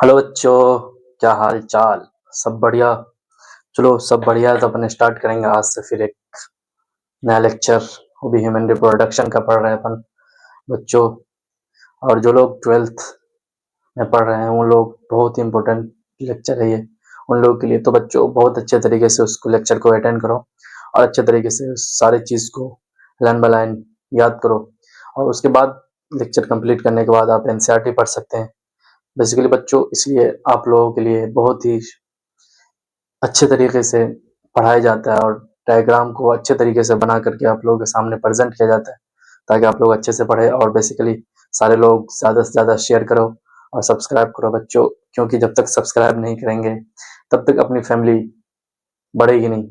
Hello बच्चों, क्या हाल चाल। सब बढ़िया। चलो सब बढ़िया है तो अपन स्टार्ट करेंगे आज से फिर एक नया लेक्चर। वो भी ह्यूमन रिप्रोडक्शन का पढ़ रहे हैं अपन बच्चों। और जो लोग 12th में पढ़ रहे हैं उन लोग बहुत ही इम्पोर्टेंट लेक्चर है ये उन लोगों के लिए। तो बच्चों बहुत अच्छे तरीके से उसको लेक्चर को अटेंड करो और अच्छे तरीके से सारी चीज़ को लाइन बाय लाइन याद करो। और उसके बाद लेक्चर कंप्लीट करने के बाद आप एनसीईआरटी पढ़ सकते हैं बेसिकली बच्चों। इसलिए आप लोगों के लिए बहुत ही अच्छे तरीके से पढ़ाया जाता है और डायग्राम को अच्छे तरीके से बना करके आप लोगों के सामने प्रेजेंट किया जाता है ताकि आप लोग अच्छे से पढ़े। और बेसिकली सारे लोग ज़्यादा से ज़्यादा शेयर करो और सब्सक्राइब करो बच्चों, क्योंकि जब तक सब्सक्राइब नहीं करेंगे तब तक अपनी फैमिली बढ़ेगी नहीं।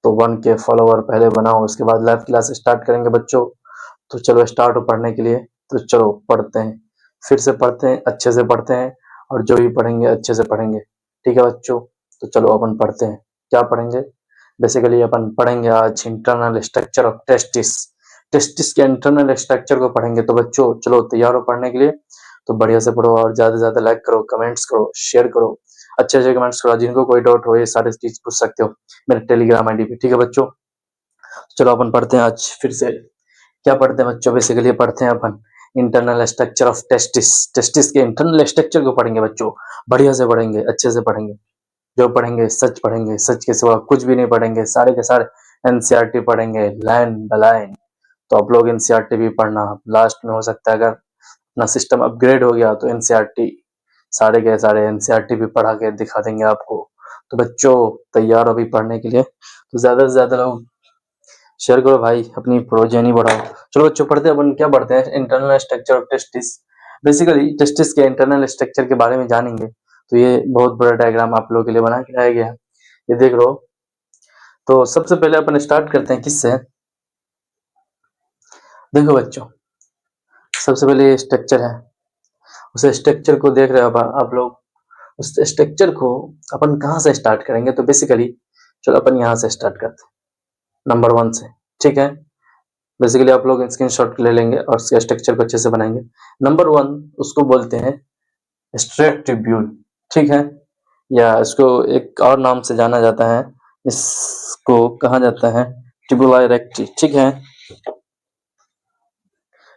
तो 1K फॉलोवर पहले बनाओ, उसके बाद लाइव क्लास स्टार्ट करेंगे बच्चों। तो चलो स्टार्ट हो पढ़ने के लिए। तो चलो पढ़ते हैं, फिर से पढ़ते हैं, अच्छे से पढ़ते हैं और जो भी पढ़ेंगे अच्छे से पढ़ेंगे। ठीक है बच्चों, तो चलो अपन पढ़ते हैं। क्या पढ़ेंगे? बेसिकली अपन पढ़ेंगे आज internal structure of testis. Testis के इंटरनल स्ट्रक्चर को पढ़ेंगे। तो बच्चों चलो तैयार हो पढ़ने के लिए। तो बढ़िया से पढ़ो और ज़्यादा से ज़्यादा लाइक करो, कमेंट्स करो, शेयर करो, अच्छे अच्छे कमेंट्स करो। जिनको कोई डाउट हो ये सारे चीज़ पूछ सकते हो मेरे टेलीग्राम आईडी पे। ठीक है बच्चों, चलो अपन पढ़ते हैं आज फिर से। क्या पढ़ते हैं बच्चों? बेसिकली पढ़ते हैं अपन internal structure of testis. Testis के इंटरनल स्ट्रक्चर को पढ़ेंगे बच्चों। बढ़िया से पढ़ेंगे, अच्छे से पढ़ेंगे। जो पढ़ेंगे, सच के सिवा कुछ भी नहीं पढ़ेंगे। सारे के सारे एनसीईआरटी पढ़ेंगे लाइन बाय लाइन। तो आप लोग एनसीईआरटी भी पढ़ना। लास्ट में हो सकता है अगर अपना सिस्टम अपग्रेड हो गया तो एनसीईआरटी सारे के सारे एनसीईआरटी भी पढ़ा के दिखा देंगे आपको। तो बच्चों तैयार हो अभी पढ़ने के लिए। तो ज्यादा से ज्यादा लोग शेयर करो भाई, अपनी प्रोजेनी बढ़ाओ। चलो बच्चों पढ़ते हैं। अपन क्या पढ़ते हैं? Internal structure of testis. Basically testis के इंटरनल स्ट्रक्चर के बारे में जानेंगे। तो ये बहुत बड़ा डायग्राम आप लोगों के लिए बना के लाया गया है, ये देख लो। तो सबसे पहले अपन स्टार्ट करते हैं किससे? देखो बच्चों, सबसे पहले ये स्ट्रक्चर है। उस स्ट्रक्चर को देख रहे हो आप लोग। उस स्ट्रक्चर को अपन कहाँ से स्टार्ट करेंगे? तो बेसिकली चलो अपन यहाँ से स्टार्ट करते हैं, नंबर 1 से। ठीक है, बेसिकली आप लोग स्क्रीनशॉट ले लेंगे और उसके स्ट्रक्चर को अच्छे से बनाएंगे। नंबर 1 उसको बोलते हैं स्ट्रेट ट्यूब्यूल। ठीक है, या इसको एक और नाम से जाना जाता है, इसको कहा जाता है ट्यूबुला इरेक्टी। ठीक है,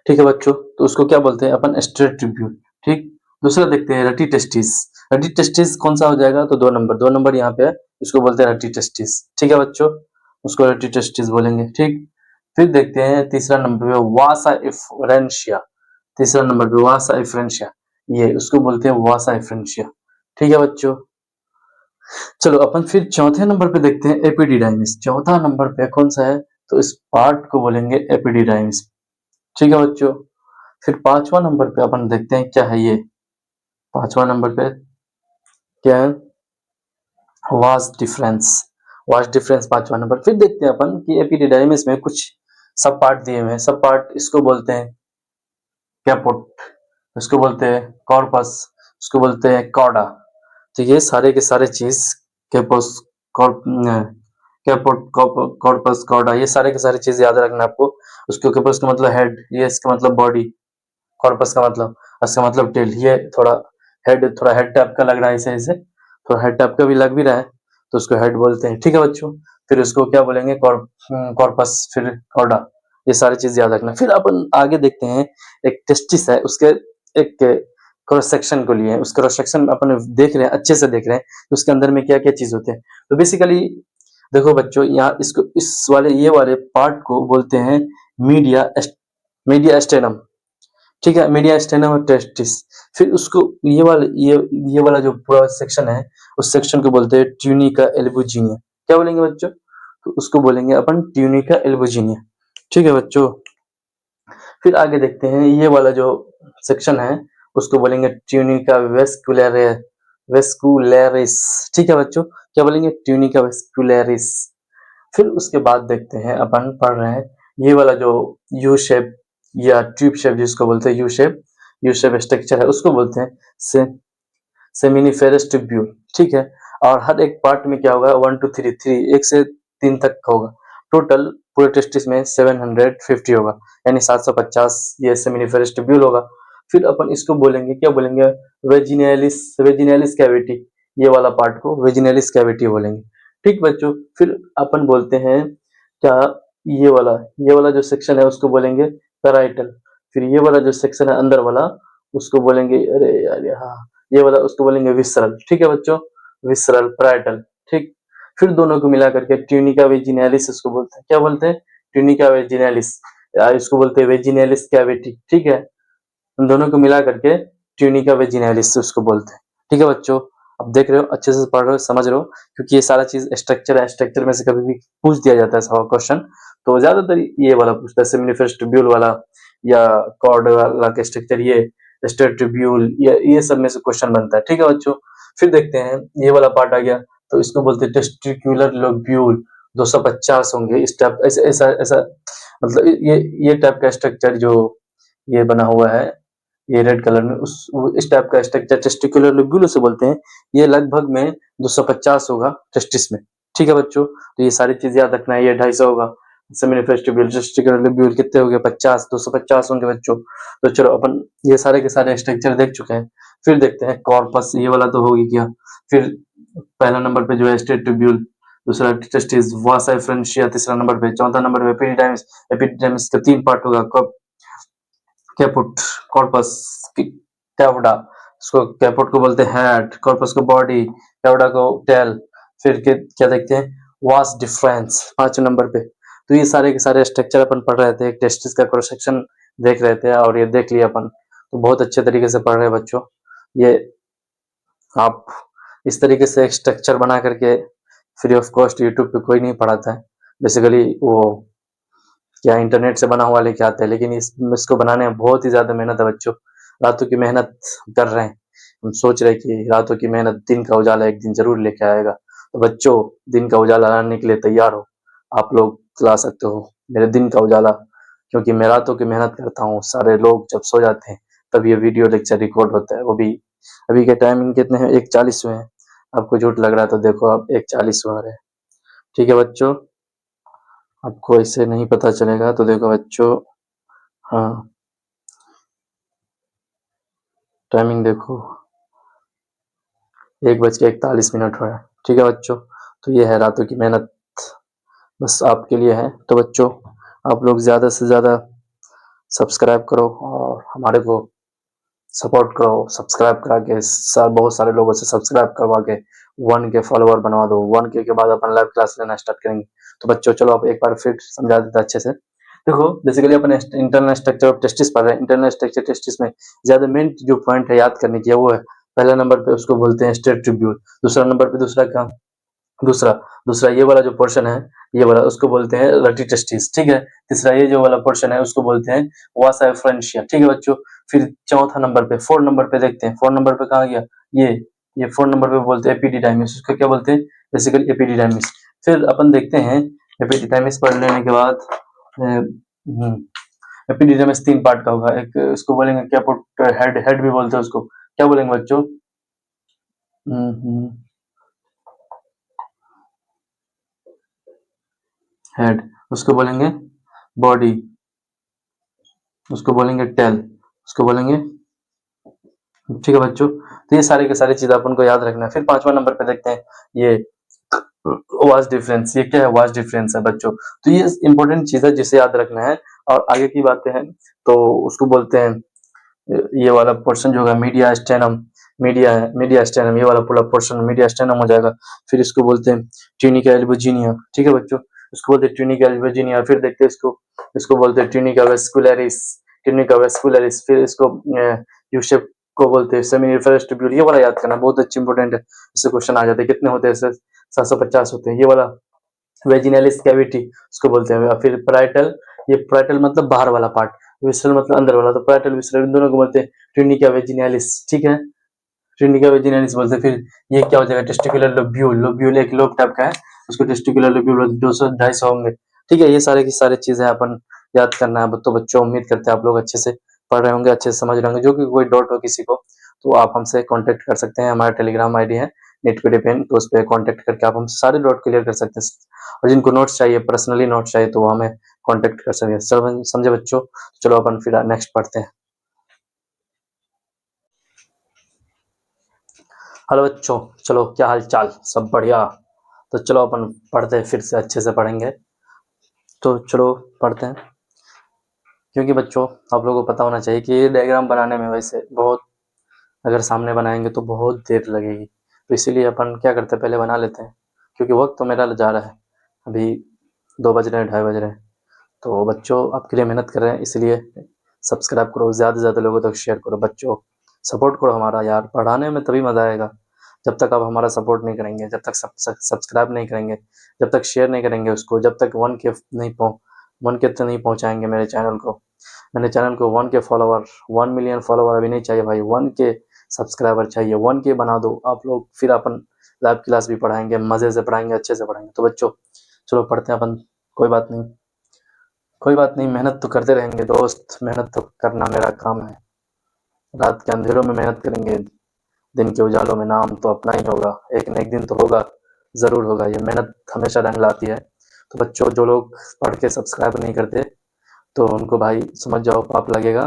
ठीक है बच्चों, तो उसको क्या बोलते हैं अपन? Straight tubule. ठीक, दूसरा देखते हैं रटी टेस्टिस। रटी टेस्टिस कौन सा हो जाएगा? तो 2 नंबर यहाँ पे है, इसको बोलते हैं रटी टेस्टिस। ठीक है बच्चों, उसको रटी टेस्टिस बोलेंगे। ठीक, फिर देखते हैं तीसरा नंबर पे वासा इफ्रेंशिया। तीसरा नंबर पे वासा इफ्रेंशिया, ये उसको बोलते हैं वासा इफ्रेंशिया। ठीक है बच्चों, चलो अपन फिर चौथे नंबर पे देखते हैं एपिडिडाइमिस। चौथा नंबर पे कौन सा है? तो इस पार्ट को बोलेंगे एपिडिडाइमिस। ठीक है बच्चों, फिर 5वां नंबर पे अपन देखते हैं क्या है ये। 5वां नंबर पे क्या है? Vas deferens. वास डिफरेंस 5वां नंबर। फिर देखते हैं अपन कि एपिडिडाइमिस में कुछ सब पार्ट दिए हुए हैं। सब पार्ट इसको बोलते हैं कैपोट, इसको बोलते हैं कॉर्पस, इसको बोलते हैं कॉर्डा। तो ये सारे के सारे चीज कैपोस, कैपोट, कॉर्पस, कॉर्डा, ये सारे के सारे चीज याद रखना आपको। उसके कैपोस का मतलब हेड, ये इसका मतलब बॉडी, कॉर्पस का मतलब, इसका मतलब टेल। ये थोड़ा हेड टाइप का लग रहा है इसे, इसे थोड़ा हेड टाइप का भी लग भी रहा है तो उसको हेड बोलते हैं। ठीक है बच्चों, फिर उसको क्या बोलेंगे? कॉर्पस, फिर कॉर्डा। ये सारी चीज याद रखना। फिर अपन आगे देखते हैं, एक टेस्टिस है, उसके एक क्रॉस सेक्शन को लिए। उस क्रॉस सेक्शन अपन देख रहे हैं, अच्छे से देख रहे हैं कि उसके अंदर में क्या क्या चीज होते हैं। तो बेसिकली देखो बच्चों, यहाँ इसको इस वाले ये वाले पार्ट को बोलते हैं मीडिया स्टेनम। ठीक है, मीडिया स्टेनम और टेस्टिस। फिर उसको ये वाला जो पूरा सेक्शन है, उस सेक्शन को बोलते हैं ट्यूनिका एल्बुजिनिया। क्या बोलेंगे बच्चों? तो उसको बोलेंगे अपन ट्यूनिका एल्बुजिनिया। ठीक है बच्चों, फिर आगे देखते हैं, ये वाला जो सेक्शन है उसको बोलेंगे ट्यूनिका वेस्कुलरिस। ठीक है बच्चों, क्या बोलेंगे? Tunica vascularis. फिर उसके बाद देखते हैं, अपन पढ़ रहे हैं ये वाला जो यू शेप या ट्यूब शेप जिसको बोलते हैं, यू शेप स्ट्रक्चर है, उसको बोलते हैं से, सेमिनिफेरस ट्यूब्यूल। ठीक है, और हर एक पार्ट में क्या होगा? 1 2 3 3, 1 से 3 तक का होगा। टोटल पूरे टेस्टिस में 750 होगा, यानी 750 ये सेमिनिफेरस ट्यूब्यूल होगा। फिर अपन इसको बोलेंगे, क्या बोलेंगे, वेजिनेलिस कैविटी, ये वाला पार्ट को वेजिनेलिस कैविटी बोलेंगे। ठीक बच्चों, फिर अपन बोलते हैं क्या, ये वाला जो सेक्शन है उसको बोलेंगे पैराइटल। फिर ये वाला जो सेक्शन है अंदर वाला उसको बोलेंगे, अरे यार हाँ, ये वाला उसको बोलेंगे विसरल। ठीक है बच्चों, विसरल पैराइटल। ठीक, फिर दोनों को मिला करके ट्यूनिका वेजिनेलिस इसको बोलते हैं। क्या बोलते हैं, ट्यूनिका वेजिनेलिस, इसको बोलते हैं वेजिनेलिस कैविटी। ठीक है, उन दोनों को मिला करके ट्यूनिका वेजिनेलिस उसको बोलते हैं। ठीक है बच्चों, अब देख रहे हो, अच्छे से पढ़ रहे हो, समझ रहे हो, क्योंकि ये सारा चीज स्ट्रक्चर है, स्ट्रक्चर में से कभी भी पूछ दिया जाता है सवाल क्वेश्चन, तो ज्यादातर ये वाला पूछता है, सेमिनिफेरस ट्यूब्यूल वाला या कॉर्ड वाला का स्ट्रक्चर, ये स्टेट्यूब्यूल, ये सब में से क्वेश्चन बनता है। ठीक है बच्चों, फिर देखते हैं ये वाला पार्ट आ गया, तो इसको बोलते हैं टेस्टिकुलर लोब्यूल। 250 होंगे इस टाइप, ऐसा ऐसा ऐसा, मतलब ये टाइप का स्ट्रक्चर जो ये बना हुआ है, ये रेड कलर में, इस टाइप का स्ट्रक्चर टेस्टिकुलर लोब्यूल उसे बोलते हैं। ये लगभग में 250 होगा टेस्टिस में। ठीक है बच्चों, तो ये सारी चीज याद रखना है। ये 250 होगा, सेमिनिफेरस ट्यूब्यूल, टेस्टिकुलर लोब्यूल कितने हो गए, 50, 250 होंगे बच्चों। तो चलो अपन ये सारे के सारे स्ट्रक्चर देख चुके हैं। फिर देखते हैं कॉर्पस, ये वाला तो होगी क्या। फिर पहला नंबर पे जो है स्टेट ट्यूब्यूल, दूसरा टेस्टिस, वासा एफरेंशिया तीसरा नंबर पे, चौथा नंबर पे एपिडिडाइमिस। एपिडिडाइमिस का 3 पार्ट होगा, कैपुट, कॉर्पस, कैवडा। इसको कैपुट को बोलते हैं हेड, कॉर्पस को बॉडी, कैवडा को टेल। फिर क्या देखते हैं, वास डिफरेंस 5 नंबर पे। तो ये सारे के सारे स्ट्रक्चर अपन पढ़ रहे थे, एक टेस्टिस का क्रॉस सेक्शन देख रहे थे, और ये देख लिया अपन, तो बहुत अच्छे तरीके से पढ़ रहे हैं बच्चों। ये आप इस तरीके से एक स्ट्रक्चर बना करके फ्री ऑफ कॉस्ट यूट्यूब पे कोई नहीं पढ़ाता है, बेसिकली वो क्या इंटरनेट से बना हुआ लेके आते हैं, लेकिन इसको बनाने में बहुत ही ज्यादा मेहनत है बच्चों, रातों की मेहनत कर रहे हैं। हम सोच रहे हैं कि रातों की मेहनत दिन का उजाला एक दिन जरूर लेके आएगा। तो बच्चों, दिन का उजाला लाने के लिए तैयार हो, आप लोग ला सकते हो मेरे दिन का उजाला, क्योंकि मैं रातों की मेहनत करता हूँ। सारे लोग जब सो जाते हैं तब ये वीडियो लेक्चर रिकॉर्ड होता है, वो भी अभी के टाइमिंग कितने हैं, 1:40 हुए हैं। आपको झूठ लग रहा है तो देखो, अब 1:40 हुआ है। ठीक है बच्चों, आपको इससे नहीं पता चलेगा तो देखो बच्चों, हाँ टाइमिंग देखो, 1:41 हुआ है। ठीक है बच्चों, तो ये है रातों की मेहनत, बस आपके लिए है। तो बच्चों, आप लोग ज्यादा से ज्यादा सब्सक्राइब करो और हमारे को सपोर्ट करो, सब्सक्राइब करा के बहुत सारे लोगों से सब्सक्राइब करवा के 1K फॉलोवर बनवा दो। 1K के बाद अपन लाइव क्लास लेना स्टार्ट करेंगे। तो बच्चों चलो, आप एक बार फिर समझा देते अच्छे से। देखो, basically upon internal structure of testis पढ़ रहे हैं। इंटरनल स्ट्रक्चर टेस्टिस में ज्यादा मेन जो पॉइंट है याद करने की, वो है पहला नंबर पे उसको बोलते हैं स्टेट ट्यूब्यूल, दूसरा नंबर पे दूसरा काम, दूसरा दूसरा ये वाला जो पोर्शन है, ये वाला उसको बोलते हैं रटी टेस्टिस। ठीक है, तीसरा ये जो वाला पोर्शन है उसको बोलते हैं वासा एफरेंशिया। ठीक है बच्चों, फिर चौथा नंबर पे, 4 नंबर पे देखते हैं, 4 नंबर पे कहाँ गया, ये 4 नंबर पे बोलते हैं एपिडिडाइमिस। उसको क्या बोलते हैं, बेसिकली एपिडिडाइमिस। फिर अपन देखते हैं एपिडिडाइमिस पढ़ लेने के बाद, एपिडिडाइमिस 3 पार्ट का होगा। एक उसको बोलेंगे कैपुट, हेड भी बोलते हैं उसको। क्या बोलेंगे बच्चों, हेड, उसको बोलेंगे बॉडी, उसको बोलेंगे टेल, उसको बोलेंगे। ठीक है बच्चों, तो ये सारे के सारी चीज अपन को याद रखना है। फिर 5वां नंबर पे देखते हैं, ये वास डिफरेंस। ये क्या है, वास डिफरेंस है बच्चों। तो ये इंपॉर्टेंट चीज है जिसे याद रखना है। और आगे की बातें हैं तो उसको बोलते हैं, ये वाला पोर्शन जो होगा मीडिया स्टेनम, मीडिया स्टेनम, ये वाला पूरा पोर्शन मीडिया स्टेनम हो जाएगा। फिर इसको बोलते हैं ट्यूनिका एल्बुजिनिया। ठीक है बच्चों, इसको बोलते हैं ट्यूनिका एल्बुजिनिया। फिर देखते हैं इसको बोलते हैं ट्यूनिका वेस्कुलरिस, ट्यूनिका वेस्कुलरिस। फिर इसको यू शेप को बोलते हैं सेमिनिफेरस ट्यूब्यूल। ये वाला याद करना बहुत अच्छी इंपॉर्टेंट है, इससे क्वेश्चन आ जाते हैं। कितने होते हैं, 750 होते हैं। ये वाला वेजिनेलिस कैविटी उसको बोलते हैं। फिर पैराइटल, ये पैराइटल मतलब बाहर वाला पार्ट, विसरल मतलब अंदर वाला, तो पैराइटल विसरल इन दोनों को बोलते हैं ट्यूनिका वेजिनेलिस। ठीक है, ट्यूनिका वेजिनेलिस बोलते हैं। फिर ये क्या हो जाएगा, टेस्टिकुलर लोब्यूल, लोब्यूल एक लोब टाइप का है, उसको टेस्टिकुलर लोब्यूल 200-250 होंगे। ठीक है, ये सारे की सारी चीजें अपन याद करना है। तो बच्चों, उम्मीद करते हैं आप लोग अच्छे से पढ़ रहे होंगे, अच्छे से समझ रहे होंगे। जो कि कोई डाउट हो किसी को, तो आप हमसे कांटेक्ट कर सकते हैं। हमारा टेलीग्राम आईडी है नेटपीडिपेन, तो उस पर कांटेक्ट करके आप हमसे सारे डाउट क्लियर कर सकते हैं। और जिनको नोट्स चाहिए, पर्सनली नोट्स चाहिए, तो वो हमें कांटेक्ट कर सकते हैं। समझे बच्चों, चलो अपन फिर नेक्स्ट पढ़ते हैं। हेलो बच्चों, चलो क्या हाल चाल, सब बढ़िया। तो चलो अपन पढ़ते हैं, फिर से अच्छे से पढ़ेंगे। तो चलो पढ़ते हैं, क्योंकि बच्चों आप लोगों को पता होना चाहिए कि ये डायग्राम बनाने में वैसे बहुत, अगर सामने बनाएंगे तो बहुत देर लगेगी। तो इसीलिए अपन क्या करते हैं, पहले बना लेते हैं, क्योंकि वक्त तो मेरा जा रहा है। अभी 2 बज रहे हैं, 2:30 बज रहे हैं। तो बच्चों आपके लिए मेहनत कर रहे हैं, इसलिए सब्सक्राइब करो, ज़्यादा से ज़्यादा लोगों तक शेयर करो। बच्चों सपोर्ट करो हमारा यार, पढ़ाने में तभी मज़ा आएगा जब तक आप हमारा सपोर्ट नहीं करेंगे, जब तक सब्सक्राइब नहीं करेंगे, जब तक शेयर नहीं करेंगे उसको, जब तक 1K तक नहीं पहुँचाएंगे मेरे चैनल को। मेरे चैनल को 1K फॉलोवर, 1 मिलियन फॉलोवर अभी नहीं चाहिए भाई, 1K सब्सक्राइबर चाहिए। 1K बना दो आप लोग, फिर अपन लाइव क्लास भी पढ़ाएंगे, मज़े से पढ़ाएंगे, अच्छे से पढ़ाएंगे। तो बच्चों चलो पढ़ते हैं अपन। कोई बात नहीं, कोई बात नहीं, मेहनत तो करते रहेंगे दोस्त, मेहनत तो करना मेरा काम है। रात के अंधेरों में मेहनत करेंगे, दिन के उजालों में नाम तो अपना ही होगा। एक न एक दिन तो होगा, ज़रूर होगा। ये मेहनत हमेशा रंग लाती है। तो बच्चों जो लोग पढ़ के सब्सक्राइब नहीं करते, तो उनको भाई समझ जाओ पाप लगेगा।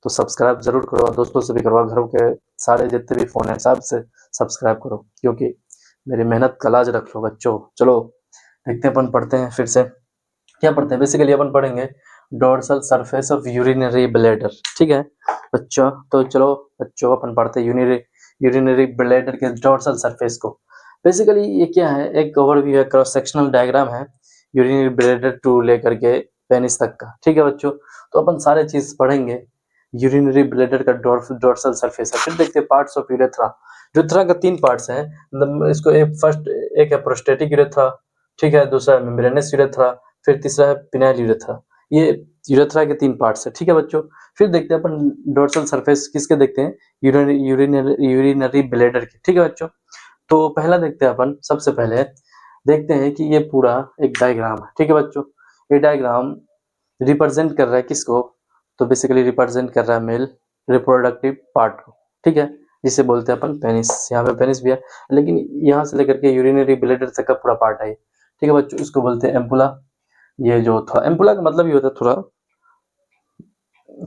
तो सब्सक्राइब ज़रूर करो, और दोस्तों से भी करवाओ, घरों के सारे जितने भी फ़ोन हैं सब से सब्सक्राइब करो, क्योंकि मेरी मेहनत का लाज रख लो बच्चों। चलो देखते हैं, अपन पढ़ते हैं फिर से। क्या पढ़ते हैं, बेसिकली अपन पढ़ेंगे dorsal surface of urinary bladder. ठीक है बच्चों, तो चलो बच्चों अपन पढ़ते हैं यूरिनरी ब्लैडर के डोर्सल सरफेस को। बेसिकली ये क्या है, एक ओवरव्यू है, क्रॉस सेक्शनल डायग्राम है यूरिनरी ब्लैडर टू लेकर के पेनिस तक का। ठीक है बच्चों, तो अपन सारे चीज पढ़ेंगे। यूरिनरी ब्लैडर का डोर्सल सरफेस है, फिर देखते हैं पार्ट्स ऑफ यूरेथ्रा। यूरेथ्रा का 3 पार्ट्स हैं, मतलब इसको एक है प्रोस्टेटिक यूरेथ्रा, ठीक है, दूसरा है मेम्ब्रेनस यूरेथ्रा, फिर तीसरा है पिनाइल यूरेथ्रा। ये यूरेथ्रा के 3 पार्ट्स है। ठीक है बच्चों, फिर देखते हैं अपन डोर्सल सरफेस किसके देखते हैं, यूरिनरी ब्लैडर के। ठीक है बच्चों, तो पहला देखते हैं अपन, सबसे पहले देखते हैं कि ये पूरा एक डायग्राम है। ठीक है बच्चों, ये डायग्राम रिप्रेजेंट कर रहा है किसको, तो बेसिकली रिप्रेजेंट कर रहा है मेल रिप्रोडक्टिव पार्ट को। ठीक है, जिसे बोलते हैं अपन पेनिस। यहाँ पे पेनिस भी है, लेकिन यहाँ से लेकर के यूरिनरी ब्लैडर तक का पूरा पार्ट है। ठीक है बच्चों, इसको बोलते हैं एम्पुला। ये जो थोड़ा एम्पुला का मतलब ये होता है थोड़ा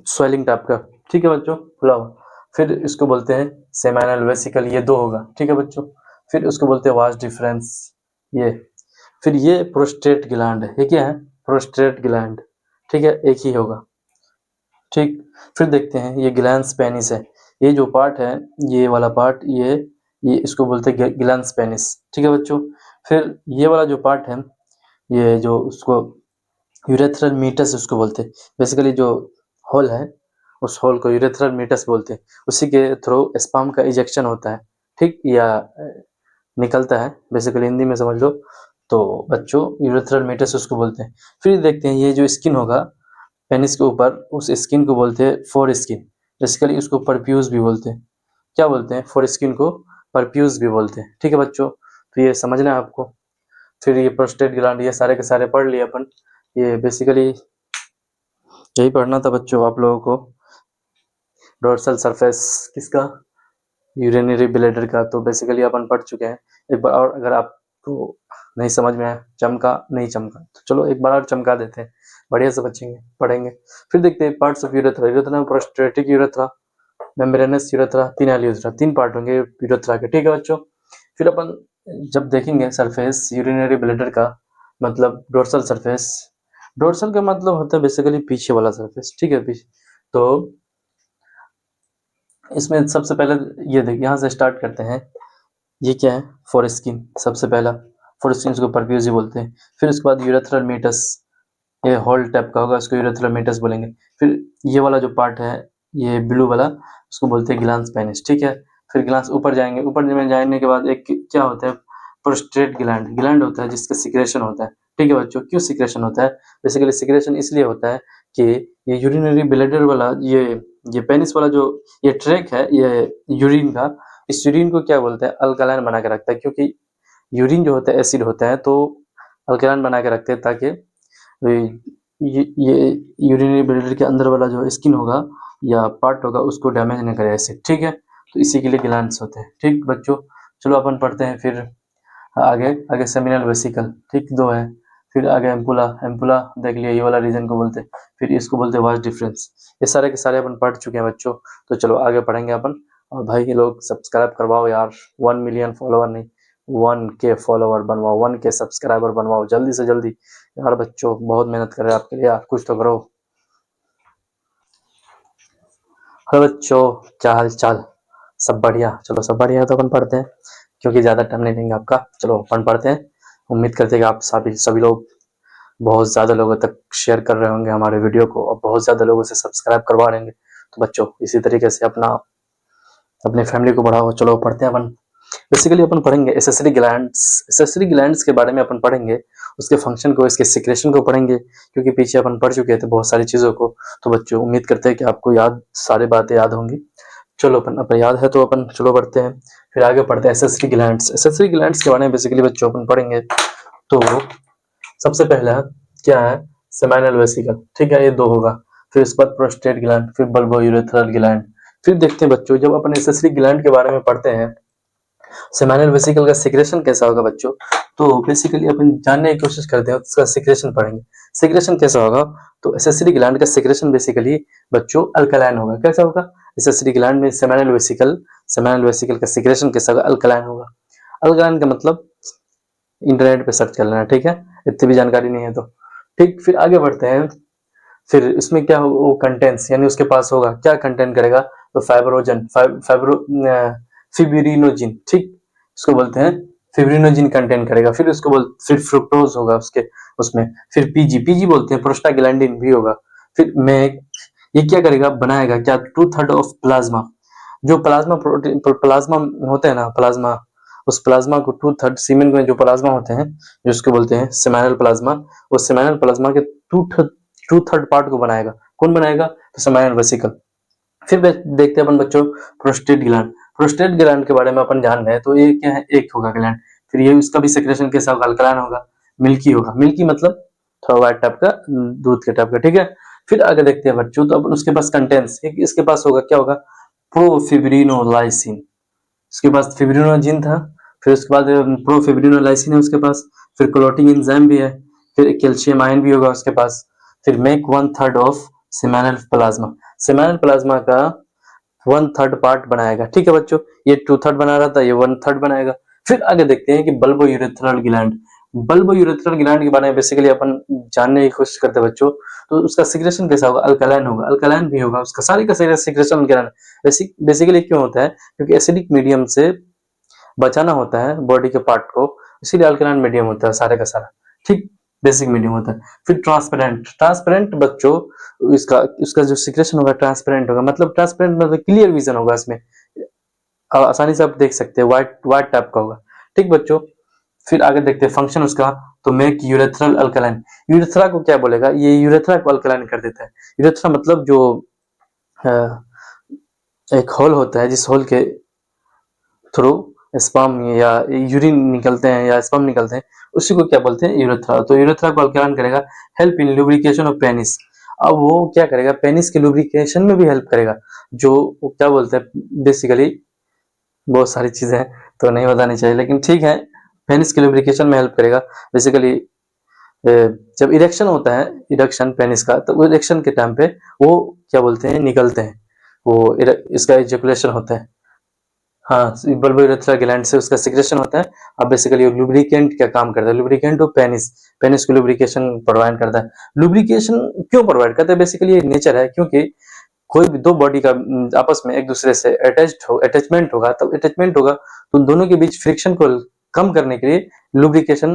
स्वेलिंग टाइप का। ठीक है बच्चों, खुला हुआ। फिर इसको बोलते हैं सेमिनल वेसिकल, ये 2 होगा। ठीक है बच्चों, फिर उसको बोलते हैं वास्ट डिफरेंस, ये। फिर ये प्रोस्टेट ग्लैंड है, ये क्या है, प्रोस्टेट ग्लैंड। ठीक है, एक ही होगा। ठीक, फिर देखते हैं ये ग्लैंस पेनिस है, ये जो पार्ट है, ये वाला पार्ट, ये इसको बोलते हैं ग्लैंस पेनिस। ठीक है बच्चों, फिर ये वाला जो पार्ट है, ये जो उसको यूरेथ्रल मीटस उसको बोलते हैं। बेसिकली जो होल है, उस होल को यूरेथ्रल मीटस बोलते हैं। उसी के थ्रू स्पर्म का इजेक्शन होता है, ठीक, या निकलता है, बेसिकली हिंदी में समझ लो। तो बच्चों यूरेथ्रल मीटस उसको बोलते हैं। फिर देखते हैं ये जो स्किन होगा पेनिस के ऊपर, उस स्किन को बोलते हैं फोर स्किन। बेसिकली उसको परप्यूज भी बोलते हैं। क्या बोलते हैं, फोर स्किन को परप्यूज भी बोलते हैं। ठीक है बच्चों, तो ये समझना है आपको। फिर ये प्रोस्टेट ग्लैंड, ये सारे के सारे पढ़ लिए अपन। ये बेसिकली यही पढ़ना था बच्चों आप लोगों को, डोर्सल सरफेस किसका, यूरिनरी ब्लैडर का। तो बेसिकली अपन पढ़ चुके हैं। एक बार और अगर आपको नहीं समझ में आया, चमका नहीं चमका, तो चलो एक बार और चमका देते हैं, बढ़िया से बचेंगे पढ़ेंगे। फिर देखते हैं पार्ट्स ऑफ यूरेथ्रा। यूरेथ्रा में prostatic urethra, membranes urethra, phenyl urethra, 3 part होंगे यूरेथ्रा के। ठीक है बच्चों, फिर अपन जब देखेंगे सरफेस यूरिनरी ब्लैडर का, मतलब डोर्सल सरफेस। डोर्सल का मतलब होता है बेसिकली पीछे वाला सरफेस। ठीक है, पीछे। तो इसमें सबसे पहले ये देख, यहाँ से स्टार्ट करते हैं। ये क्या है, फोरस्किन। सबसे पहला फोरस्किन, इसको परफ्यूज बोलते हैं। फिर उसके बाद यूरेथ्रल मीटस, ये होल टाइप का होगा, इसको यूरेथ्रल मीटस बोलेंगे। फिर ये वाला जो पार्ट है, ये ब्लू वाला, उसको बोलते हैं ग्लांस पेनिस। ठीक है, फिर ग्लांस ऊपर जाएंगे, ऊपर में जाने के बाद एक क्या होता है, प्रोस्टेट ग्लैंड। ग्लैंड होता है जिसका सिक्रेशन होता है। ठीक है बच्चों, क्यों सिक्रेशन होता है, बेसिकली सिक्रेशन इसलिए होता है कि ये यूरिनरी ब्लैडर वाला, ये पेनिस वाला जो ये ट्रैक है, ये यूरिन का, इस यूरिन को क्या बोलते हैं, अल्कलाइन बना के रखता है। क्योंकि यूरिन जो होता है एसिड होता है, तो अल्कलाइन बना के रखते हैं, ताकि ये यूरिनरी ब्लैडर के अंदर वाला जो स्किन होगा या पार्ट होगा, उसको डैमेज न करे एसिड। ठीक है, तो इसी के लिए ग्लैंड्स होते हैं। ठीक बच्चों, चलो अपन पढ़ते हैं फिर आगे। आगे सेमिनल वेसिकल, ठीक, 2 है। फिर आगे एम्पुला। एम्पुला देख लिया, ये वाला रीजन को बोलते हैं। फिर इसको बोलते हैं वास्ट डिफरेंस। ये सारे के सारे अपन पढ़ चुके हैं बच्चों। तो चलो आगे पढ़ेंगे अपन, और भाई लोग सब्सक्राइब करवाओ यार, 1 मिलियन फॉलोवर नहीं, 1K फॉलोवर बनवाओ, 1K सब्सक्राइबर बनवाओ जल्दी से जल्दी यार। बच्चों बहुत मेहनत कर रहे हैं आपके लिए यार, कुछ तो करो। हेलो बच्चों, क्या हाल चाल? सब बढ़िया? चलो सब बढ़िया है तो अपन पढ़ते हैं, क्योंकि ज़्यादा टाइम नहीं लेंगे आपका। चलो अपन पढ़ते हैं। उम्मीद करते हैं कि आप सभी लोग बहुत ज़्यादा लोगों तक शेयर कर रहे होंगे हमारे वीडियो को, और बहुत ज़्यादा लोगों से सब्सक्राइब करवा रहेंगे। तो बच्चों इसी तरीके से अपने फैमिली को बढ़ाओ। चलो पढ़ते हैं अपन। बेसिकली अपन पढ़ेंगे एसेसरी ग्लैंड्स। एसेसरी ग्लैंड्स के बारे में अपन पढ़ेंगे, उसके फंक्शन को, इसके सिक्रेशन को पढ़ेंगे, क्योंकि पीछे अपन पढ़ चुके थे बहुत सारी चीज़ों को। तो बच्चों उम्मीद करते हैं कि आपको सारी बातें याद होंगी। चलो अपन याद है तो अपन चलो पढ़ते हैं, फिर आगे पढ़ते हैं एसेसरी ग्लैंड्स। एसेसरी ग्लैंड्स के बारे में बेसिकली बच्चों अपन पढ़ेंगे। तो सबसे पहला क्या है? सेमिनल वेसिकल, ठीक है, ये दो होगा। फिर उसके बाद प्रोस्टेट ग्लैंड, फिर बल्बोयूरेथ्रल ग्लैंड। फिर देखते हैं बच्चों, जब अपन एसेसरी ग्लैंड के बारे में पढ़ते हैं, सेमिनल वेसिकल का सिक्रेशन कैसा होगा बच्चों, तो बेसिकली अपन जानने की कोशिश करते हैं, उसका सिक्रेशन पढ़ेंगे। सिक्रेशन कैसा होगा? तो एसेसरी ग्लैंड का सिक्रेशन बेसिकली बच्चों अल्कलाइन होगा। कैसा होगा? एसेसरी ग्लैंड में सेमिनल वेसिकल का सिक्रेशन कैसा होगा? अल्कलाइन होगा। अल्कलाइन का मतलब इंटरनेट पे सर्च कर लेना, ठीक है, इतनी भी जानकारी नहीं है तो ठीक। फिर आगे बढ़ते हैं। फिर इसमें क्या हो, वो कंटेंट्स, यानी उसके पास होगा क्या, कंटेंट करेगा तो फाइब्रोजन, फिब्रिनोजिन, ठीक, उसको बोलते हैं फिब्रिनोजिन कंटेंट करेगा। फिर फ्रुक्टोज होगा उसके उसमें। फिर पीजी बोलते हैं, प्रोस्टाग्लैंडिन भी होगा। फिर मेक, ये क्या करेगा, बनाएगा क्या, 2/3 ऑफ प्लाज्मा। जो प्लाज्मा प्रोटीन, प्लाज्मा होते हैं ना, प्लाज्मा, उस प्लाज्मा को 2/3, सीमेन में जो प्लाज्मा होते हैं, जिसको बोलते हैं सेमिनल प्लाज्मा, वो सेमिनल प्लाज्मा के 2/3 पार्ट को बनाएगा। कौन बनाएगा? तो सेमिनल वेसिकल। फिर देखते हैं अपन बच्चों प्रोस्टेट ग्लैंड। प्रोस्टेट ग्लैंड के बारे में अपन जान रहे हैं, तो ये क्या है, एक होगा ग्लैंड। फिर ये उसका भी सेक्रेशन कैसा होगा? अल्कलाइन होगा, मिल्की होगा। मिल्की मतलब थोड़ा व्हाइट टाइप का, दूध के टाइप का, ठीक है। फिर आगे देखते हैं बच्चों, तो अपन उसके पास कंटेंट्स, इसके पास होगा क्या होगा, प्रोफिब्रिनोलाइसिन। उसके पास फिब्रिनोजिन था, फिर उसके बाद प्रोफिब्रिनोलाइसिन है उसके पास, फिर क्लोटिंग एंजाइम भी है, फिर कैल्शियम आयन भी होगा उसके पास। फिर make 1/3 of seminal plasma. Seminal plasma का 1/3 पार्ट बनाएगा, ठीक है बच्चों। ये 2/3 बना रहा था, ये 1/3 बनाएगा। फिर आगे देखते हैं कि बल्बोयूरेथ्रल ग्लैंड। बल्बोयूरेथ्रल ग्लैंड के बारे में बेसिकली अपन जानने की कोशिश करते हैं बच्चों। तो उसका सिक्रेशन कैसा होगा? अल्कलाइन होगा, अल्कलाइन भी होगा उसका, सारे का सारा सिक्रेशन अल्कलाइन। बेसिकली क्यों होता है? क्योंकि एसिडिक मीडियम से बचाना होता है बॉडी के पार्ट को, इसीलिए अल्कलाइन मीडियम होता है सारे का सारा, ठीक, बेसिक मीडियम होता है। फिर ट्रांसपेरेंट, ट्रांसपेरेंट बच्चों, इसका इसका जो सिक्रेशन होगा ट्रांसपेरेंट होगा, मतलब ट्रांसपेरेंट मतलब क्लियर विजन होगा इसमें, आसानी से आप देख सकते हैं, व्हाइट व्हाइट टाइप का होगा, ठीक बच्चों। फिर आगे देखते हैं फंक्शन उसका। तो मेक यूरेथ्रल अल्कलाइन। यूरेथ्रा को क्या बोलेगा? ये यूरेथ्रा को अल्कलाइन कर देता है। यूरेथ्रा मतलब जो एक होल होता है, जिस होल के थ्रू स्पर्म या यूरिन निकलते हैं या स्पर्म निकलते हैं, उसी को क्या बोलते हैं? यूरेथ्रा। तो यूरेथ्रा को अल्कलाइन करेगा, help in lubrication of penis. अब वो क्या करेगा? पेनिस के लुब्रिकेशन में भी हेल्प करेगा। जो वो क्या बोलते हैं, बेसिकली बहुत सारी चीजें हैं तो नहीं बतानी चाहिए, लेकिन ठीक है, पेनिस के लुब्रिकेशन में हेल्प करेगा। बेसिकली जब इरेक्शन होता है, इरेक्शन पेनिस का, तो वो इरेक्शन के टाइम पे वो क्या बोलते हैं, निकलते हैं, वो इसका इजैकुलेशन होता है। हाँ, बल्बोयूरेथ्रा ग्लैंड से उसका सिक्रेशन होता है। अब बेसिकली लुब्रिकेंट क्या काम करता है? लुब्रिकेंट और पेनिस, पेनिस को लुब्रिकेशन प्रोवाइड करता है। लुब्रिकेशन क्यों प्रोवाइड करता है? बेसिकली ये नेचर है, क्योंकि कोई भी दो बॉडी का आपस में एक दूसरे से अटैचमेंट होगा, तब अटैचमेंट होगा तो उन दोनों के बीच फ्रिक्शन को कम करने के लिए लुब्रिकेशन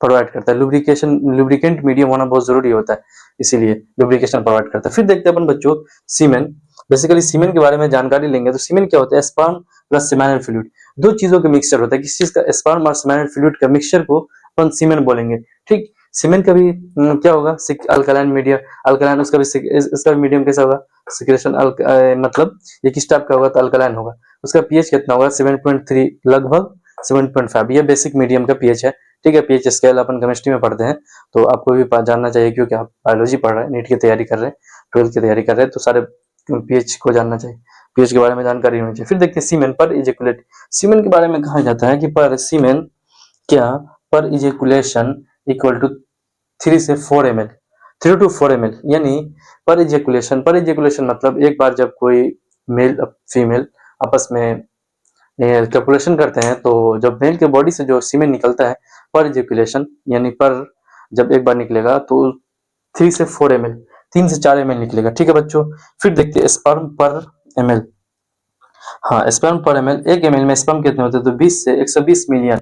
प्रोवाइड करता है। लुब्रिकेंट मीडियम होना बहुत जरूरी होता है, इसीलिए लुब्रिकेशन प्रोवाइड करता है। फिर देखते हैं अपन बच्चों सीमेन। बेसिकली सीमेन के बारे में जानकारी लेंगे, तो सीमेन क्या होता है? स्पर्म प्लस सेमिनल फ्लूइड, दो चीजों का मिक्सचर होता है। किस चीज का? स्पर्म और सेमिनल फ्लूइड का मिक्सचर को अपन सीमेन बोलेंगे, ठीक। सीमेन का भी क्या होगा? अल्कलाइन मीडियम, अल्कलाइन, उसका भी इसका भी मीडियम कैसा होगा? सिक्रेशन मतलब ये किस टाइप का होगा? तो अल्कलाइन होगा। उसका पीएच कितना होगा? 7.3, लगभग 7.5। ये बेसिक मीडियम का पीएच है, ठीक है। पीएच स्केल अपन केमिस्ट्री में पढ़ते हैं, तो आपको भी जानना चाहिए, क्योंकि आप बायोलॉजी पढ़ रहे हैं, नीट की तैयारी कर रहे हैं, 12th की तैयारी कर रहे हैं, तो सारे पीएच को जानना चाहिए, पीएच के बारे में जानकारी होनी चाहिए। फिर देखते हैं सीमेन पर इजेकुलेट। सीमेन के बारे में कहा जाता है कि पर सीमेन क्या, पर इजेकुलेशन इक्वल टू 3 से 4 ml, 3 to 4 ml, यानी पर इजेकुलेशन मतलब एक बार जब कोई मेल फीमेल आपस में कैलकुलेशन करते हैं, तो जब मेल के बॉडी से जो सीमेन निकलता है पर इजैकुलेशन, यानी पर जब एक बार निकलेगा तो 3 से 4 ml, 3 से 4 ml निकलेगा। ठीक है बच्चों। फिर देखते हैं स्पर्म पर ml। हाँ, स्पर्म पर ml, 1 ml में स्पर्म कितने होते हैं? तो 20 से 120 मिलियन,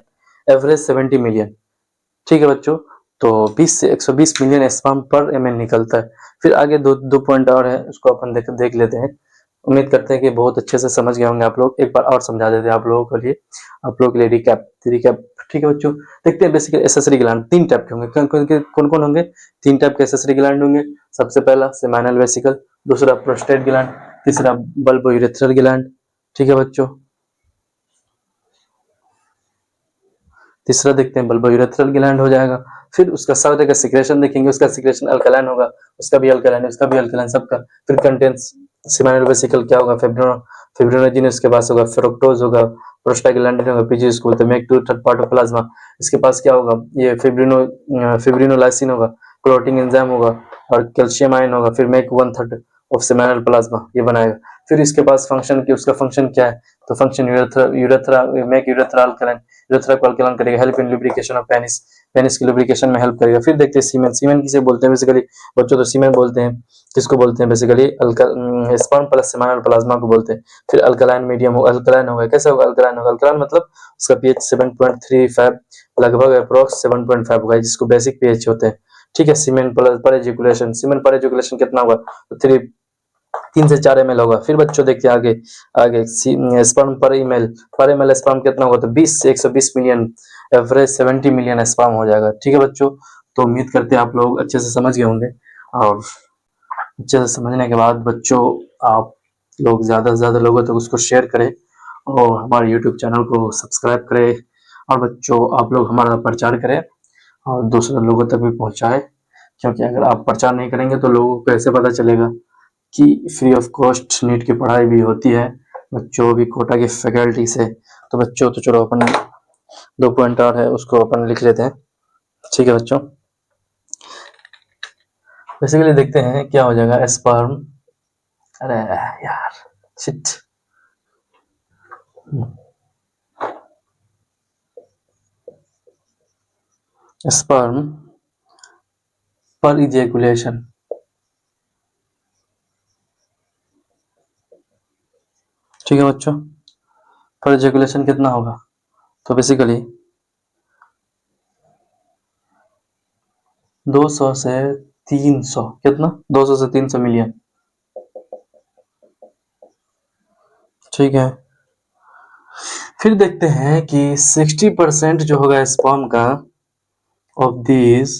एवरेज 70 मिलियन। ठीक है बच्चों। तो 20 से 120 मिलियन स्पर्म पर ml निकलता है। फिर आगे दो पॉइंट और है, उसको अपन देख लेते हैं। उम्मीद करते हैं कि बहुत अच्छे से समझ गए होंगे आप लोग। एक बार और समझा देते हैं आप लोगों के लिए, रिकैप। ठीक है बच्चों। देखते हैं बेसिकली एसेसरी ग्लैंड 3 टाइप के होंगे। कौन कौन होंगे? 3 टाइप के एसेसरी ग्लैंड होंगे। सबसे पहला सेमिनल वेसिकल, दूसरा प्रोस्टेट ग्लैंड, तीसरा बल्बो यूरेथ्रल ग्लैंड। ठीक है बच्चों। तीसरा देखते हैं बल्बो यूरेथ्रल ग्लैंड हो जाएगा। फिर उसका सारे का सिक्रेशन देखेंगे, उसका सिक्रेशन अल्कलाइन होगा, उसका भी अल्कलाइन, उसका भी अल्कलाइन, सबका। फिर कंटेंट्स सेमिनल वेसिकल क्या होगा? फिब्रिनोजेन, उसके पास होगा फ्रुक्टोज होगा, प्रोस्टाग्लैंडिन होगा, पीजी इसको बोलते हैं, make two third part of plasma. इसके पास क्या होगा? ये फिब्रिनोलाइसिन होगा, क्लोटिंग एंजाइम होगा, और कैल्शियम आयन होगा। फिर मेक 1/3 ऑफ सेमिनल प्लाज्मा, ये बनाएगा। फिर इसके पास फंक्शन की, उसका फंक्शन क्या है? तो function urethra make urethra alkaline, urethra को अल्कलाइन करेगा, help in lubrication of penis, penis की लुब्रिकेशन में हेल्प करेगा। फिर देखते हैं सीमेन। सीमेन किसे बोलते हैं बेसिकली बच्चों? तो सीमेन बोलते हैं, किसको बोलते हैं basically? Sperm plus seminal plasma को बोलते हैं। फिर अल्कलाइन मीडियम हो, अल्कलाइन होगा। कैसे होगा अल्कलाइन? होगा अल्कलाइन मतलब उसका पीएच 7.35 लगभग अप्रोक्स 7.5 होगा, जिसको बेसिक पीएच होते हैं। ठीक है। सीमेन प्लस पर एजुकुलेशन, सीमेन पर एजुकुलेशन कितना होगा? तो 3 से 4 ml होगा। फिर बच्चों देखिए आगे, स्पर्म पर ml स्पर्म कितना होगा? तो 20 से 120 मिलियन, एवरेज 70 मिलियन स्पर्म हो जाएगा। ठीक है बच्चों। तो उम्मीद करते हैं आप लोग अच्छे से समझ गए होंगे, और अच्छे से समझने के बाद बच्चों आप लोग ज़्यादा से ज़्यादा लोगों तक उसको शेयर करें, और हमारे यूट्यूब चैनल को सब्सक्राइब करें, और बच्चों आप लोग हमारा प्रचार करें और दूसरे लोगों तक भी पहुंचाएं। क्योंकि अगर आप प्रचार नहीं करेंगे तो लोगों को कैसे पता चलेगा कि फ्री ऑफ कॉस्ट नीट की पढ़ाई भी होती है बच्चों, भी कोटा की फैकल्टी से। तो बच्चों तो चलो अपन 2 पॉइंट और है, उसको अपन लिख लेते हैं। ठीक है बच्चों। बेसिकली देखते हैं क्या हो जाएगा। स्पर्म, अरे यार शिट, स्पर्म पर इजैकुलेशन, ठीक है बच्चों, पर इजैकुलेशन कितना होगा? तो बेसिकली 200 से 300, कितना? 200 से 300 मिलियन। ठीक है। फिर देखते हैं कि 60% जो होगा स्पर्म का ऑफ दिस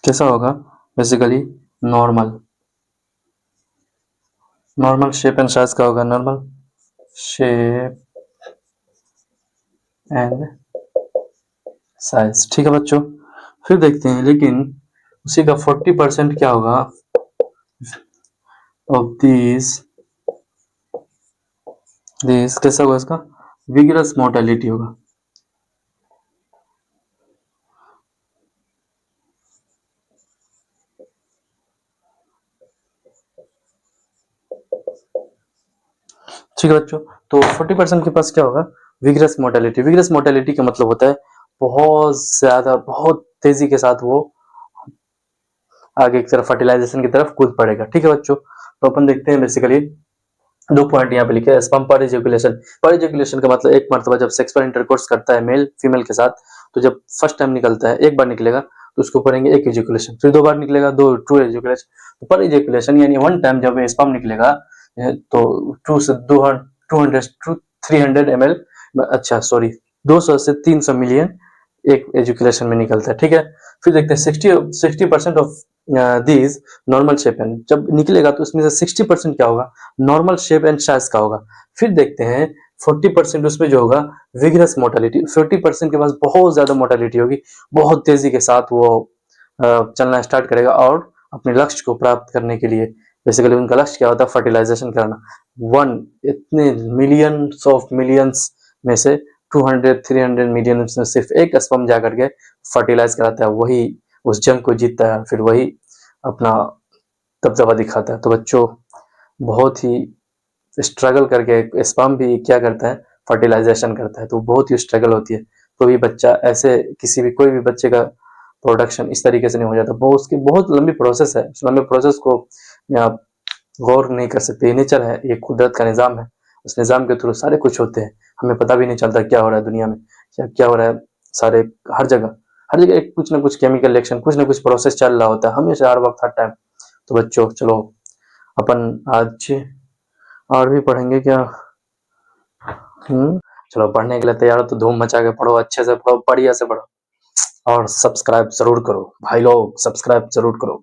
कैसा होगा? Basically normal shape and size का होगा, नॉर्मल शेप एंड साइज। ठीक है बच्चों। फिर देखते हैं, लेकिन उसी का 40% क्या होगा ऑफ दिस कैसा होगा? इसका विगरस मोर्टेलिटी होगा। ठीक है बच्चों। तो 40% के पास क्या होगा? Vigorous mortality. विगरस मोर्टेलिटी का मतलब होता है बहुत ज्यादा, बहुत तेजी के साथ वो आगे की तरफ फर्टिलाइजेशन की तरफ कूद पड़ेगा। ठीक है बच्चों। तो अपन देखते हैं बेसिकली 2 पॉइंट यहाँ पे लिखे हैं। स्पर्म पर इजैकुलेशन, पर इजैकुलेशन का मतलब एक मर्तबा जब सेक्सुअल इंटरकोर्स करता है मेल फीमेल के साथ, तो जब फर्स्ट टाइम निकलता है, एक बार निकलेगा तो उसको पढ़ेंगे एक इजैकुलेशन, फिर 2 बार निकलेगा, 2 ट्रू इजैकुलेशन। तो पर इजैकुलेशन यानी वन टाइम जब स्पर्म निकलेगा तो 2 से 200 टू 300 ml, अच्छा सॉरी 200 से 300 मिलियन एक एजुकेशन में निकलता है। ठीक है। फिर देखते हैं 60% of these normal shape and, जब निकलेगा तो उसमें से 60% क्या होगा? नॉर्मल शेप एंड साइज का होगा। फिर देखते हैं 40% उसमें जो होगा विगरस मोर्टेलिटी, 40% के पास बहुत ज्यादा मोर्टेलिटी होगी, बहुत तेजी के साथ वो चलना स्टार्ट करेगा, और अपने लक्ष्य को प्राप्त करने के लिए, बेसिकली उनका लक्ष्य क्या होता है? फर्टिलाइजेशन करना। इतने मिलियंस ऑफ मिलियंस में से 200-300 मिलियन में सिर्फ एक स्पर्म जा करके फर्टिलाइज कराता है, वही उस जंग को जीतता है, फिर वही अपना दबदबा दिखाता है। तो बच्चों बहुत ही स्ट्रगल करके स्पर्म भी क्या करता है, फर्टिलाइजेशन करता है, तो बहुत ही स्ट्रगल होती है। तो भी बच्चा ऐसे कोई भी बच्चे का प्रोडक्शन इस तरीके से नहीं हो जाता, बहुत उसकी बहुत लंबी प्रोसेस है। उस लंबे प्रोसेस को आप गौर नहीं कर सकते। ये नेचर है, ये कुदरत का निज़ाम है। उस निज़ाम के थ्रू सारे कुछ होते हैं, हमें पता भी नहीं चलता क्या हो रहा है दुनिया में, क्या हो रहा है। सारे हर जगह एक कुछ ना कुछ केमिकल रिएक्शन, कुछ ना कुछ प्रोसेस चल रहा होता है हमेशा, हर वक्त, हर टाइम। तो बच्चों चलो अपन आज और भी पढ़ेंगे क्या? चलो पढ़ने के लिए तैयार हो तो धूम मचा के पढ़ो, अच्छे से पढ़ो, बढ़िया से पढ़ो, और सब्सक्राइब जरूर करो भाई लोग, सब्सक्राइब जरूर करो।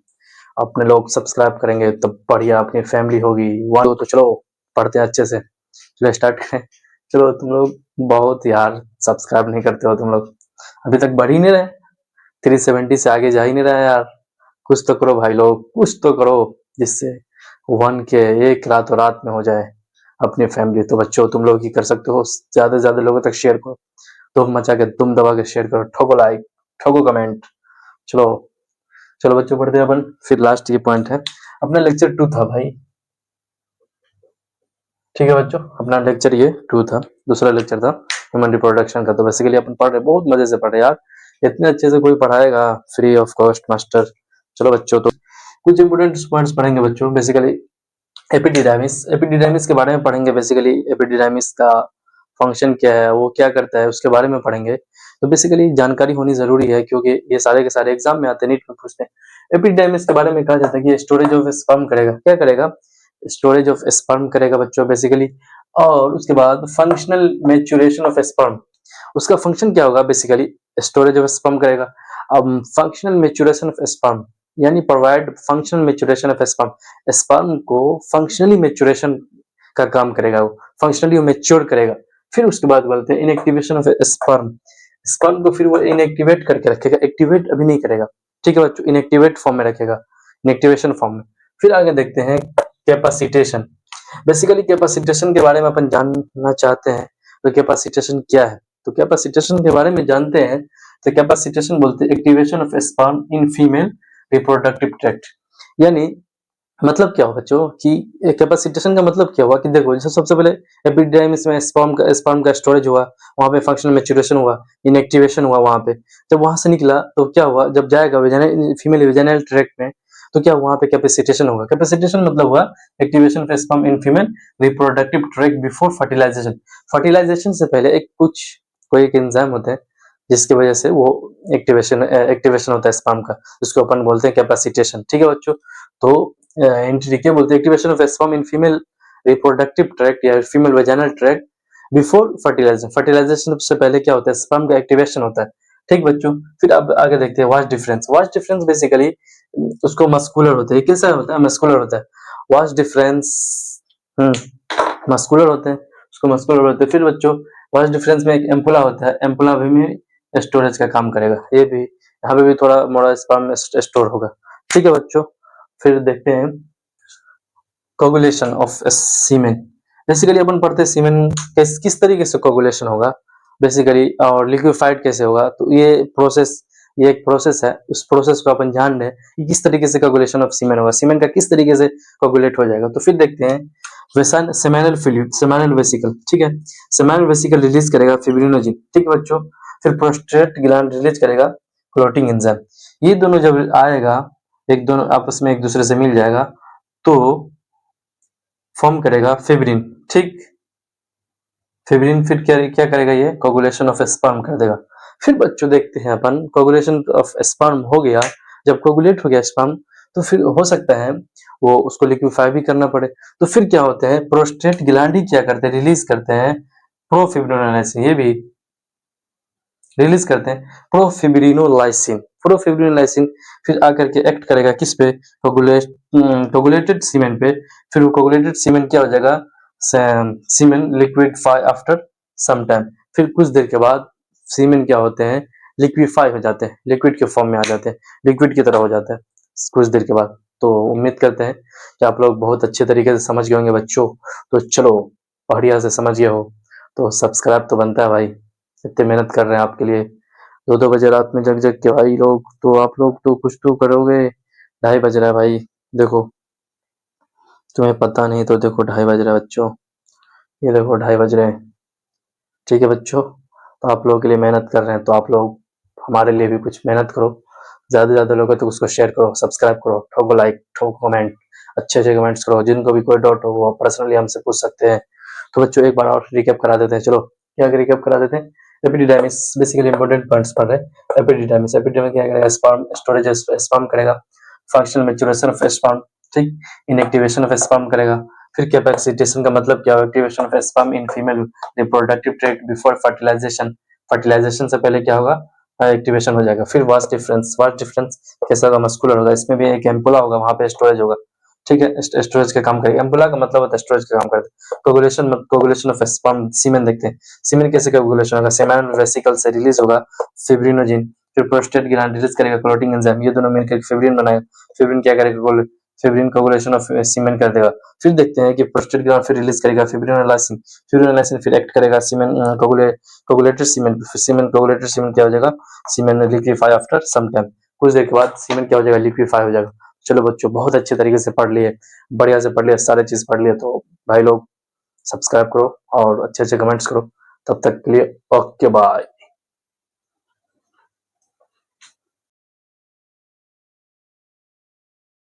अपने लोग सब्सक्राइब करेंगे तो बढ़िया अपनी फैमिली होगी। तो चलो पढ़ते हैं अच्छे से, चलो स्टार्ट करें। चलो तुम लोग बहुत यार सब्सक्राइब नहीं करते हो तुम लोग, अभी तक बढ़ ही नहीं रहे, 370 से आगे जा ही नहीं रहा है यार। कुछ तो करो भाई लोग, कुछ तो करो जिससे 1 के एक रातों रात में हो जाए अपनी फैमिली। तो बच्चों तुम लोग ही कर सकते हो, ज्यादा से ज्यादा लोगों तक शेयर करो, तुम मचा के तुम दबा के शेयर करो, ठोको लाइक, ठोको कमेंट। चलो चलो बच्चों पढ़ते हैं अपन। फिर लास्ट ये पॉइंट है, अपना लेक्चर 2 था भाई, ठीक है बच्चों, अपना लेक्चर ये 2 था, दूसरा लेक्चर था ह्यूमन रिप्रोडक्शन का। तो बेसिकली अपन पढ़ रहे, बहुत मजे से पढ़ रहे यार, इतने अच्छे से कोई पढ़ाएगा फ्री ऑफ कॉस्ट मास्टर। चलो बच्चों तो कुछ इंपोर्टेंट पॉइंट्स पढ़ेंगे बच्चों। बेसिकली एपिडिडाइमिस के बारे में पढ़ेंगे। बेसिकली एपिडिडाइमिस का फंक्शन क्या है, वो क्या करता है, उसके बारे में पढ़ेंगे। तो बेसिकली जानकारी होनी जरूरी है, क्योंकि ये सारे के सारे एग्जाम में आते हैं, नीट में पूछते हैं। एपिडिडाइमिस के बारे में कहा जाता है कि स्टोरेज ऑफ स्पर्म करेगा, क्या करेगा, स्टोरेज ऑफ स्पर्म करेगा बच्चों बेसिकली। और उसके बाद फंक्शनल मैच्योरेशन ऑफ स्पर्म, उसका फंक्शन क्या होगा, बेसिकली स्टोरेज ऑफ स्पर्म करेगा। अब फंक्शनल मैच्योरेशन ऑफ स्पर्म यानी provide functional maturation of sperm, sperm को फंक्शनली मैच्योरेशन का काम करेगा, वो फंक्शनली मैच्योर करेगा। फिर उसके बाद बोलते हैं इनएक्टिवेशन ऑफ स्पर्म, स्पर्म को फिर वो इनएक्टिवेट करके रखेगा, एक्टिवेट अभी नहीं करेगा, ठीक है बच्चों, इनएक्टिवेट फॉर्म में रखेगा, इनएक्टिवेशन फॉर्म में। फिर आगे देखते हैं कैपेसिटेशन। बेसिकली कैपेसिटेशन के बारे में अपन जानना चाहते हैं, तो कैपेसिटेशन क्या है, तो कैपेसिटेशन के बारे में जानते हैं। तो कैपेसिटेशन बोलते हैं activation of sperm in female reproductive tract. यानी मतलब क्या हुआ बच्चों कि कैपेसिटेशन का मतलब क्या हुआ कि देखो, जैसे सबसे पहले एपिडर्मिस में स्पर्म का स्टोरेज हुआ, वहां पे फंक्शनल मैच्योरेशन हुआ, इनएक्टिवेशन हुआ वहां पे। जब वहां से निकला तो क्या हुआ, जब जाएगा फीमेल वेजाइनल ट्रैक्ट में, तो क्या वहां पे कैपेसिटेशन होगा। कैपेसिटेशन मतलब हुआ activation of sperm in female reproductive tract before fertilisation. Fertilisation से पहले कोई एक एंजाइम होता है जिसकी वजह से वो एक्टिवेशन होता है स्पर्म का, जिसको अपन बोलते हैं कैपेसिटेशन, ठीक है बच्चों। तो क्या बोलते हैं, activation of sperm in female reproductive tract या female vaginal tract before fertilisation. Fertilisation से पहले क्या होता है, स्पर्म का एक्टिवेशन होता है, ठीक बच्चों। फिर अब आगे देखते हैं vast difference. Vast difference basically उसको मस्कुलर होता है, कैसा होता है, मस्कुलर होता है वास्ट डिफरेंस, मस्कुलर होते हैं, उसको मस्कुलर होते हैं। फिर बच्चों वास्ट डिफरेंस में एक एम्पुला होता है, एम्पुला भी में स्टोरेज का काम करेगा, ये भी यहाँ पे भी थोड़ा मोड़ा स्पर्म स्टोर होगा, ठीक है बच्चों। फिर देखते हैं कोगुलेशन ऑफ सीमेन। बेसिकली अपन पढ़ते हैं सीमेन किस तरीके से कोगुलेशन होगा बेसिकली, और लिक्विफाइड कैसे होगा। तो ये एक प्रोसेस है, उस प्रोसेस को अपन जान रहे हैं कि किस तरीके से कोगुलेशन ऑफ सीमेन होगा, सीमेन का किस तरीके से कोगुलेट हो जाएगा। तो फिर देखते हैं सेमेनल फ्लूइड, सेमेनल वेसिकल, ठीक है, सेमेनल वेसिकल रिलीज करेगा फिब्रिनोजिन, ठीक है बच्चों। फिर प्रोस्टेट ग्लैंड रिलीज करेगा क्लोटिंग एंजाइम। ये दोनों जब आएगा, एक दोनों आपस में एक दूसरे से मिल जाएगा तो फॉर्म करेगा फिब्रिन, ठीक। फिब्रिन फिर क्या करेगा, ये कोगुलेशन ऑफ स्पर्म कर देगा। फिर बच्चों देखते हैं अपन, कोगुलेशन ऑफ स्पर्म हो गया, जब कोगुलेट हो गया स्पर्म, तो फिर हो सकता है वो उसको लिक्विफाई भी करना पड़े। तो फिर क्या होते हैं, प्रोस्टेट ग्लैंड ही क्या करते हैं, रिलीज करते हैं प्रोफिब्रिनोलाइसिन, ये भी रिलीज करते हैं प्रोफिब्रिनोलाइसिन। प्रोफिब्रिनोलाइसिन फिर आकर के एक्ट करेगा किस पे, कोगुलेटेड सीमेन पे। फिर वो कोगुलेटेड सीमेन क्या हो जाएगा, सीमेन लिक्विफाई आफ्टर सम टाइम। फिर कुछ देर के बाद सीमेन क्या होते हैं, लिक्विफाई हो जाते हैं, लिक्विड के फॉर्म में आ जाते हैं, लिक्विड की तरह हो जाता है कुछ देर के बाद। तो उम्मीद करते हैं कि आप लोग बहुत अच्छे तरीके से समझ गए होंगे बच्चों। तो चलो बढ़िया से समझ गए हो तो सब्सक्राइब तो बनता है भाई, इतने मेहनत कर रहे हैं आपके लिए, 2-2 बजे रात में जग जग के भाई लोग, तो आप लोग तो कुछ तो करोगे। 2:30 बज रहा है भाई, देखो तुम्हें पता नहीं तो देखो 2:30 बज रहा है बच्चों। ये देखो 2:30 बज रहे हैं। ठीक है बच्चों, तो आप लोगों के लिए मेहनत कर रहे हैं, तो आप लोग हमारे लिए भी कुछ मेहनत करो, ज़्यादा से ज़्यादा लोगों तक उसको शेयर करो, सब्सक्राइब करो, ठोको लाइक, ठोको कमेंट, अच्छे कमेंट्स करो। जिनको भी कोई डाउट हो वो पर्सनली हमसे पूछ सकते हैं। तो बच्चों एक बार और रिकैप करा देते हैं, चलो क्या रिकैप करा देते हैं। एपिडिडाइमिस बेसिकली इंपॉर्टेंट पॉइंट्स पढ़ रहे हैं। एपिडिडाइमिस क्या करेगा, स्पर्म स्टोरेज स्पर्म करेगा, फंक्शनल मैच्योरेशन ऑफ स्पर्म, ठीक, इनएक्टिवेशन ऑफ स्पर्म करेगा। फिर कैपेसिटेशन का मतलब क्या है, activation of sperm in female reproductive tract before fertilisation, fertilisation से पहले क्या होगा, एक्टिवेशन हो जाएगा। फिर वास्ट डिफरेंस कैसा होगा, मस्कुलर होगा, इसमें भी एक एम्पुला होगा, वहां पे स्टोरेज होगा, ठीक है, स्टोरेज का काम करेगा। एम्पुला का मतलब होता है स्टोरेज का काम करता है। कोगुलेशन ऑफ स्पर्म, सीमेन देखते हैं, सीमेन कैसे कोगुलेशन होगा, सेमेन वेसिकल से रिलीज होगा फिब्रिनोजिन, फिर प्रोस्टेट ग्लैंड रिलीज करेगा क्लोटिंग एंजाइम, ये दोनों मिलकर फिब्रिन बनाएगा। फिब्रिन क्या करेगा, फिब्रिन कोगुलेशन ऑफ सीमेन कर देगा। फिर देखते हैं कि प्रोस्टेट ग्लैंड फिर रिलीज करेगा फिब्रिनोलाइसिन, फिब्रिनोलाइसिन फिर एक्ट करेगा सीमेन कोगुलेटेड सीमेन, सीमेन कोगुलेटेड सीमेन क्या हो जाएगा, सीमेन लिक्विफाई आफ्टर सम टाइम, कुछ देर के बाद सीमेन क्या हो जाएगा, लिक्विफाई हो जाएगा। चलो बच्चों बहुत अच्छे तरीके से पढ़ लिए, बढ़िया से पढ़ लिया, सारे चीज पढ़ लिए। तो भाई लोग सब्सक्राइब करो और अच्छे अच्छे कमेंट्स करो। तब तक के लिए ओके बाय।